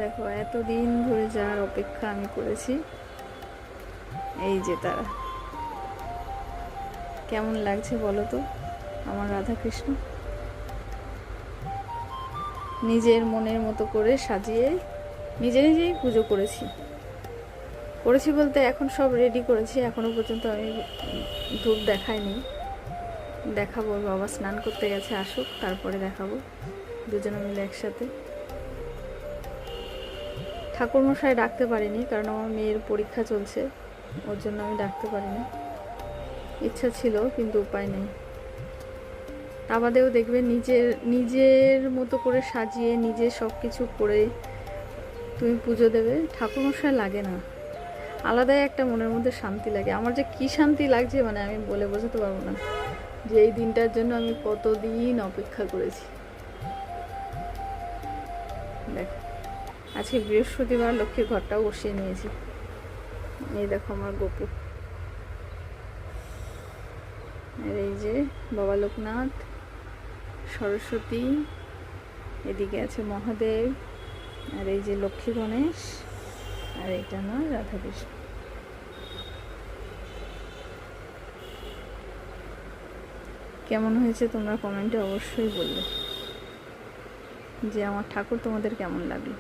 দেখো এতদিন ধরে যার অপেক্ষা আমি করেছি, এই যে তারা। কেমন লাগছে বলো তো আমার রাধাকৃষ্ণ? নিজের মনের মতো করে সাজিয়ে নিজেই পুজো করেছি বলতে এখন সব রেডি করেছি, এখনো পর্যন্ত আমি ধূপ দেখাইনি। দেখাবো, বাবা স্নান করতে গেছে, আসুক তারপরে দেখাবো দুজনে মিলে একসাথে। ঠাকুরমশাই ডাকতে পারিনি, কারণ আমার মেয়ের পরীক্ষা চলছে, ওর জন্য আমি ডাকতে পারিনি। ইচ্ছা ছিল কিন্তু উপায় নেই। তা বাদেও দেখবে নিজের মতো করে সাজিয়ে নিজে সব কিছু করে তুমি পুজো দেবে, ঠাকুরমশাই লাগে না, আলাদাই একটা মনের মধ্যে শান্তি লাগে। আমার যে কি শান্তি লাগছে মানে আমি বলে বোঝাতে পারবো না, যে এই দিনটার জন্য আমি কতদিন অপেক্ষা করেছি। দেখো আজকে বৃহস্পতিবার, লক্ষ্মীর ঘরটাও বসিয়ে নিয়েছি। এই দেখো আমার গপু, আর এই যে বাবা লোকনাথ, সরস্বতী, এদিকে আছে মহাদেব, আর এই যে লক্ষ্মী গণেশ, আর এটা নয় রাধাকৃষ্ণ। কেমন হয়েছে তোমরা কমেন্টে অবশ্যই বলবে যে আমার ঠাকুর তোমাদের কেমন লাগলো।